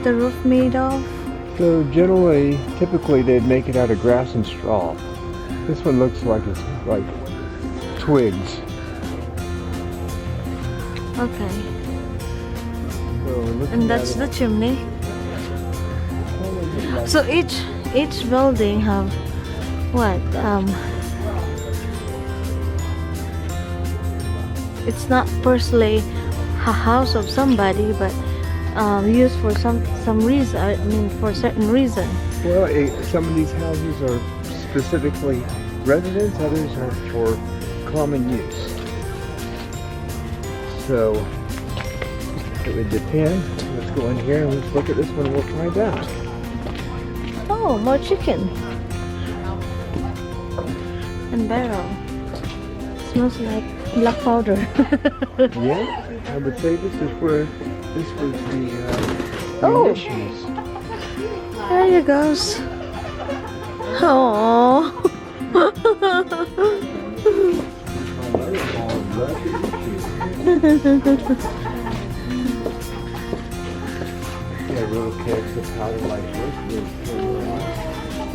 the roof made of? So generally, typically they'd make it out of grass and straw. This one looks like it's like twigs. Okay. So And that's the chimney. So each building have what? It's not personally a house of somebody, but used for some reason. I mean, for a certain reason. Well, some of these houses are specifically residence, others are for common use. So it would depend. Let's go in here and let's look at this one and we'll find out. Oh, more chicken. And barrel. Smells like black powder. Yeah, I would say this was the munitions. There you goes. Oh. Yeah, little kegs of powder like this.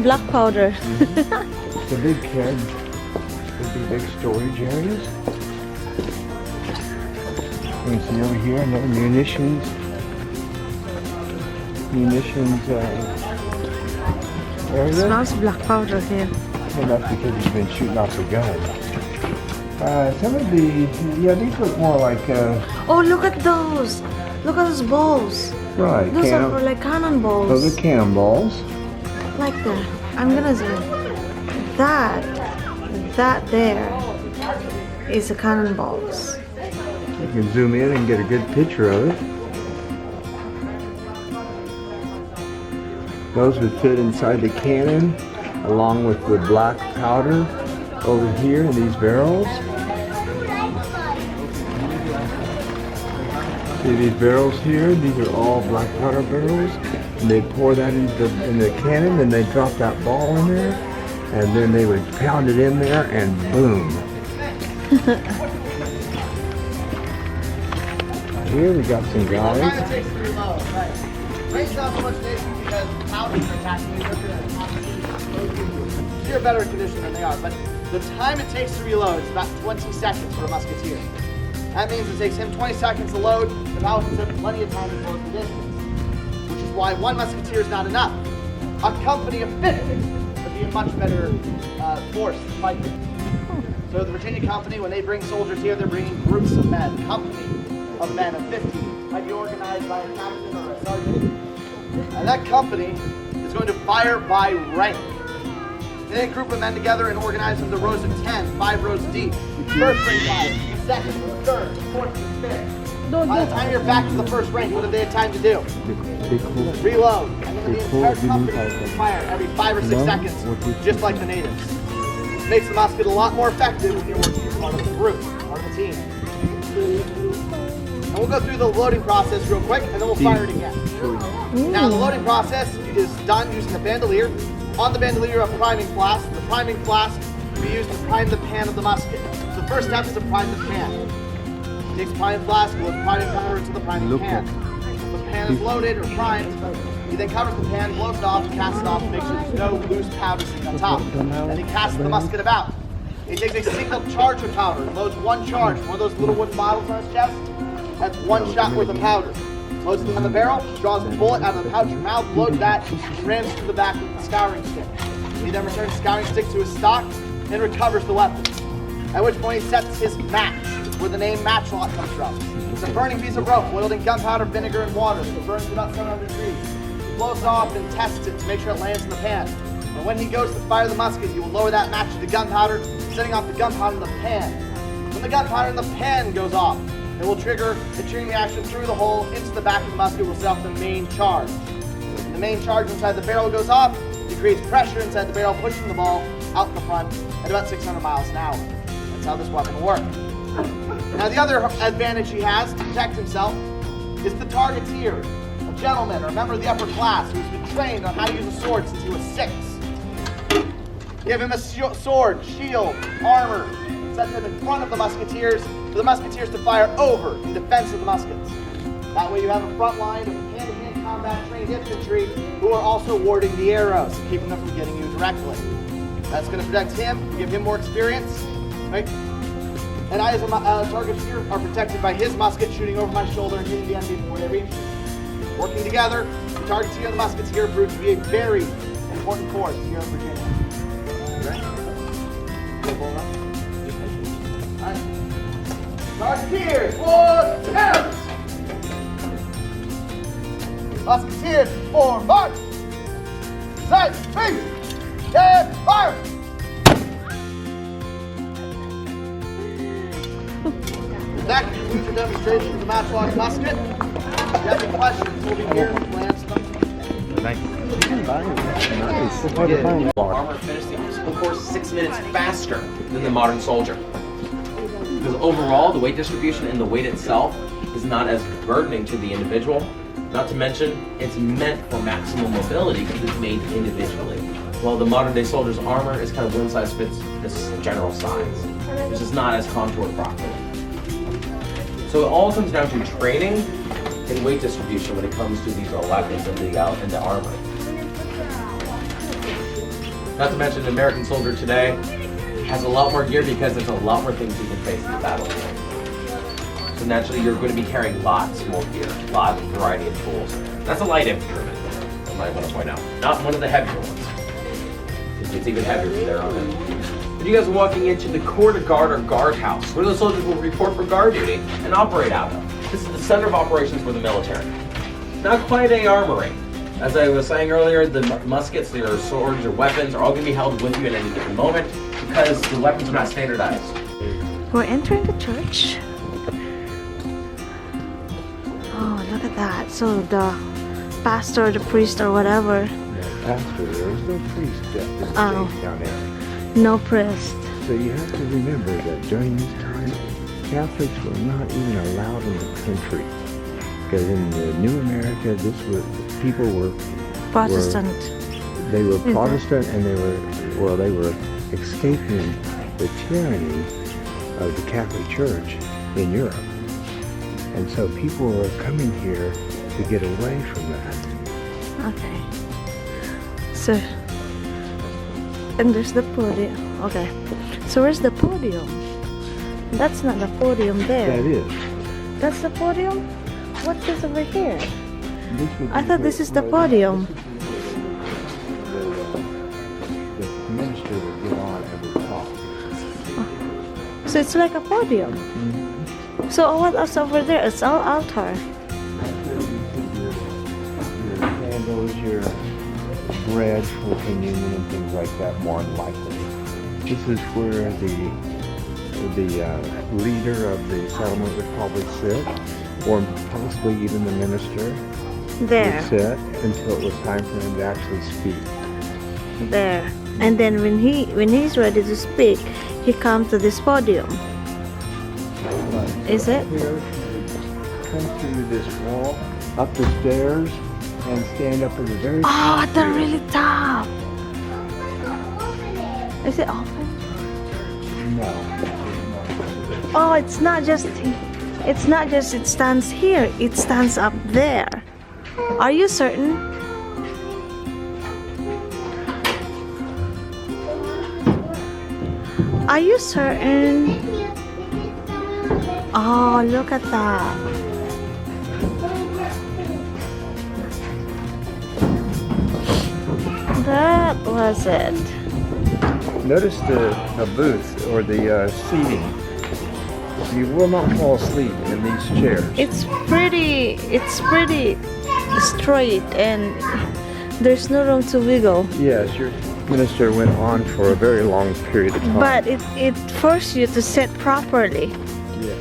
Black powder. The big kegs would be big storage areas. You can see over here another munitions area. Smells black powder here. And that's because he's been shooting off the gun. Some of these look more like Oh, look at those! Look at those balls. right. Those are for like cannonballs. Those are cannonballs. Like that. I'm gonna zoom. That there is a cannonballs. You can zoom in and get a good picture of it. Those would fit inside the cannon, along with the black powder over here in these barrels. See these barrels here? These are all black powder barrels. And they'd pour that in the cannon, and they'd drop that ball in there, and then they would pound it in there, and boom. Here we got some guys. The time it takes to reload, right. Rain's not so much an issue because powders are attacking you. You're better condition than they are, but the time it takes to reload is about 20 seconds for a musketeer. That means it takes him 20 seconds to load, the Powhatans have plenty of time to close the distance. Which is why one musketeer is not enough. A company of 50 would be a much better force to fight with. So the Virginia Company, when they bring soldiers here, they're bringing groups of men, company of men of 50, might be organized by a captain or a sergeant. And that company is going to fire by rank. They group of men together and organize them to rows of 10, 5 rows deep. First rank fire, second, third, fourth, and fifth. By the time you're back to the first rank, what have they had time to do? Reload. And then the entire company will fire every 5 or 6 seconds, just like the natives. It makes the musket a lot more effective when you're working as part of a group, part of a team. And we'll go through the loading process real quick, and then we'll fire it again. Now, the loading process is done using the bandolier. On the bandolier, a priming flask. The priming flask will be used to prime the pan of the musket. So the first step is to prime the pan. It takes a priming flask, loads priming powder into the priming pan. When the pan is loaded or primed, he then covers the pan, blows it off, casts it off, and makes sure there's no loose powder sitting on top. Then he casts the musket about. He takes a single charge of powder, loads one charge, one of those little wooden bottles on his chest. That's one shot worth of powder. Loads it on the barrel, draws the bullet out of the pouch of mouth, loads that, rams to the back with the scouring stick. He then returns the scouring stick to his stock and recovers the weapon. At which point he sets his match, where the name matchlock comes from. It's a burning piece of rope boiled in gunpowder, vinegar, and water. It burns about 700 degrees. He blows it off and tests it to make sure it lands in the pan. And when he goes to fire the musket, he will lower that match to the gunpowder, setting off the gunpowder in the pan. When the gunpowder in the pan goes off, it will trigger a chain reaction through the hole into the back of the musket, will set off the main charge. When the main charge inside the barrel goes off, it creates pressure inside the barrel, pushing the ball out in the front at about 600 miles an hour. That's how this weapon will work. Now, the other advantage he has to protect himself is the targeteer, a gentleman or a member of the upper class who's been trained on how to use a sword since he was 6. Give him a sword, shield, armor, set them in front of the musketeers for the musketeers to fire over in defense of the muskets. That way you have a front line of hand-to-hand combat trained infantry who are also warding the arrows, keeping them from getting you directly. That's going to protect him, give him more experience, right? And I, as a target shooter, are protected by his musket shooting over my shoulder and hitting the enemy before they reach me. Working together, the targets here and the muskets here proved to be a very important force here in Virginia. Right? Alright. Musketeers, for terrorists! Musketeers, for march! Sight, face, and fire! That concludes the demonstration of the matchlock musket. If you have any questions, we'll be here to answer them. Thank you. Nice. Armor finished the obstacle course 6 minutes faster than the modern soldier. Because overall, the weight distribution and the weight itself is not as burdening to the individual. Not to mention, it's meant for maximum mobility because it's made individually. While the modern day soldier's armor is kind of one size fits this general size. It's just not as contoured properly. So it all comes down to training and weight distribution when it comes to these weapons and the armor. Not to mention the American soldier today has a lot more gear because there's a lot more things you can face in the battlefield. So naturally you're going to be carrying lots more gear, lots of variety of tools. That's a light infantryman, I might want to point out. Not one of the heavier ones. It's even heavier from there on in. But you guys are walking into the corps de garde or guardhouse, where the soldiers will report for guard duty and operate out of. This is the center of operations for the military. Not quite a armory. As I was saying earlier, the muskets, their swords, or weapons are all going to be held with you at any given moment because the weapons are not standardized. We're entering the church. Oh, look at that. So the pastor, the priest, or whatever. Pastor, there was no priest down there. No priest. So you have to remember that during this time, Catholics were not even allowed in the country. Because in the New America, people were Protestant. They were Protestant, and they were escaping the tyranny of the Catholic Church in Europe. And so people were coming here to get away from that. Okay. So, and there's the podium. Okay. So where's the podium? That's not the podium there. That is. That's the podium? What's this over here? I thought be this is the where podium. the minister would get on and would talk. So it's like a podium. Mm-hmm. So what else over there? It's all altar. Your candles, your bread for communion and things like that, more than likely. This is where the leader of the settlement would probably sit, or possibly even the minister There. would sit until it was time for him to actually speak. There. And then when he's ready to speak, he comes to this podium. Is it? Here, come through this wall, up the stairs, and stand up at the very Oh, top at the here. really top. Is it open? No. Oh, it's not just it stands here. It stands up there. Are you certain? Are you certain? Oh, look at that. That was it. Notice the booth or the seating. You will not fall asleep in these chairs. It's pretty straight and there's no room to wiggle. Yes, your minister went on for a very long period of time. But it forces you to sit properly. Yeah.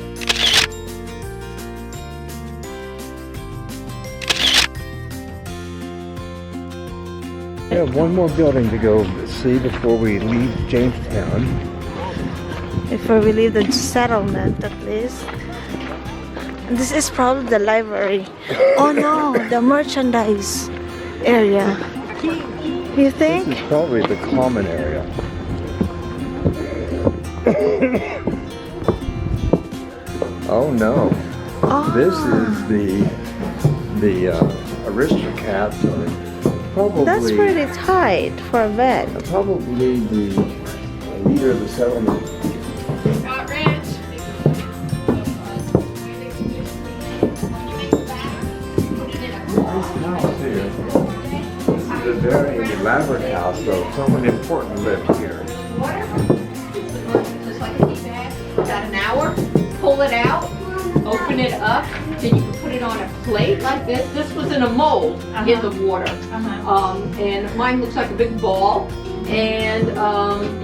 We have one more building to go see before we leave Jamestown. Before we leave the settlement, at least. This is probably the library. Oh no, the merchandise area. You think? This is probably the common area. Oh no. Oh. This is the aristocrats or probably. That's pretty tight for a bed. Probably the leader of the settlement. Not rich. This house here, this is a very elaborate house, so someone important lived here. Just like a tea bag, about an hour, pull it out, open it up, then you can put it on a plate like this. This was in a mold in the water. And mine looks like a big ball. And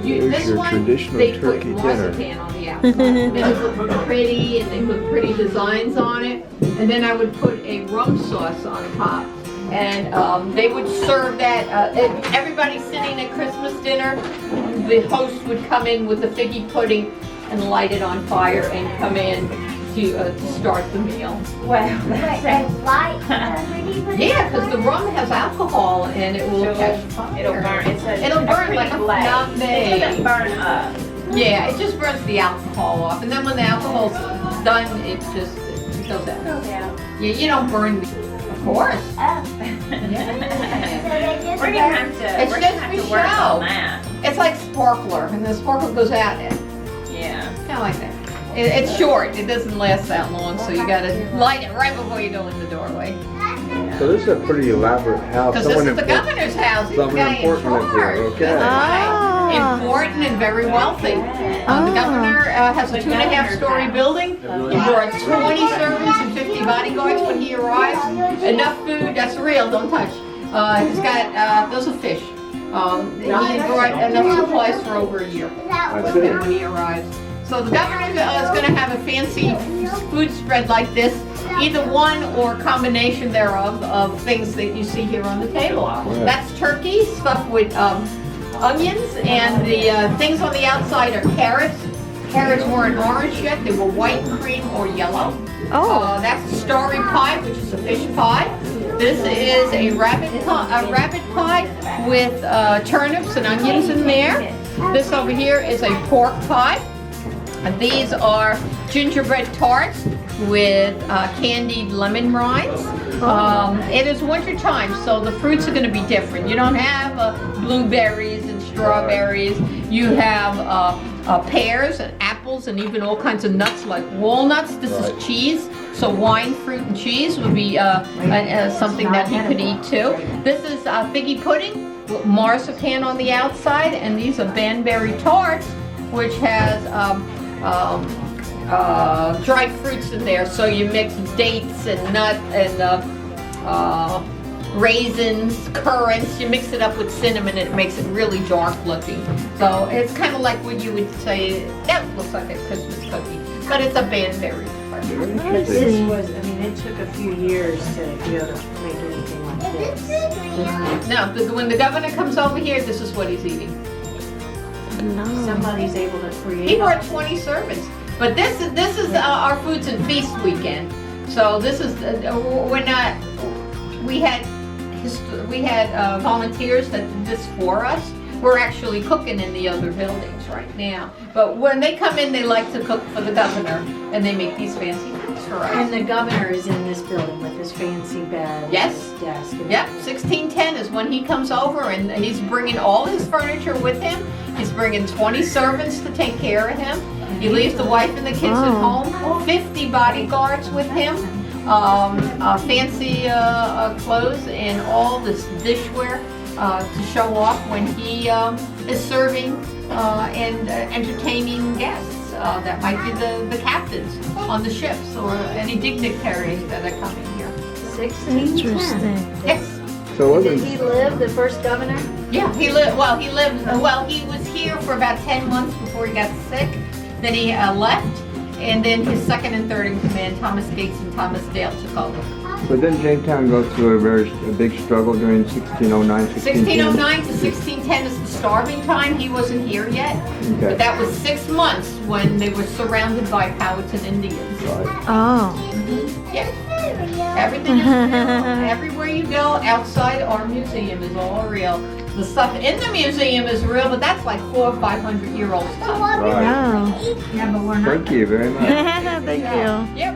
Here's this your one, traditional they put turkey marzipan on the outside. And it looked pretty, and they put pretty designs on it. And then I would put a rum sauce on top. And they would serve that. Everybody sitting at Christmas dinner, the host would come in with the figgy pudding and light it on fire and come in to start the meal. Wow, that's Yeah, because the rum has alcohol and it will catch fire. It'll burn. It'll burn like a nutmeg. It doesn't burn up. Yeah, it just burns the alcohol off. And then when the alcohol's done, it just it goes out. Yeah. Yeah, you don't burn the, of course. Yeah. We're gonna have to. It's we're just gonna have for to work show. on that. It's like sparkler, and the sparkler goes out. Yeah. Kind of like that. It's short. It doesn't last that long, so you gotta light it right before you go in the doorway. So this is a pretty elaborate house. Because this is the governor's house. He's the someone guy in important lives here, charge. okay. That's right. Ah. Important and very wealthy. The governor has a 2.5-story buildling. He brought 20 servants and 50 bodyguards when he arrives. Enough food. That's real. Don't touch. He's got those are fish. He brought enough supplies for over a year That's with it. him when he arrives. So the governor is going to have a fancy food spread like this, either one or combination thereof of things that you see here on the table. That's turkey stuffed with onions, and the things on the outside are carrots. Carrots weren't orange yet; they were white, cream, or yellow. That's starry pie, which is a fish pie. This is a rabbit pie with turnips and onions in there. This over here is a pork pie. And these are gingerbread tarts with candied lemon rinds. It is winter time, so the fruits are going to be different. You don't have blueberries and strawberries. You have pears and apples and even all kinds of nuts like walnuts. This is cheese, so wine, fruit, and cheese would be something that he could eat too. This is figgy pudding with marzipan on the outside, and these are banberry tarts, which has dried fruits in there. So you mix dates and nuts and raisins, currants. You mix it up with cinnamon, and it makes it really dark looking. So it's kind of like what you would say, that looks like a Christmas cookie, but it's a banberry tart. This was, I mean, it took a few years to be able to make anything like this. Now, when the governor comes over here, this is what he's eating. Somebody's able to create. He brought 20 servants. But this is our Foods and Feast weekend. So this is we had volunteers that did this for us. We're actually cooking in the other buildings right now. But when they come in, they like to cook for the governor, and they make these fancy foods for us. And the governor is in this building with his fancy bed. Yes. Desk. Yep, 1610 is when he comes over, and he's bringing all his furniture with him. He's bringing 20 servants to take care of him. He leaves the wife and the kids at home. 50 bodyguards with him. Fancy clothes and all this dishware to show off when he is serving and entertaining guests. That might be the captains on the ships or any dignitaries that are coming here. 1610. Interesting. Yes. So Did he live, the first governor? Yeah, he was here for about 10 months before he got sick. Then he left, and then his second and third in command, Thomas Gates and Thomas Dale, took over. But didn't Jamestown go through a big struggle during 1609, 1610? 1609 to 1610 is the starving time. He wasn't here yet. Okay. But that was 6 months when they were surrounded by Powhatan Indians. Right. Oh. Yeah. Everything is real. Everywhere you go outside our museum is all real. The stuff in the museum is real, but that's like 400 or 500-year-old stuff. Right. Wow. Yeah, but we're not. Thank you very much. Thank you. Yeah.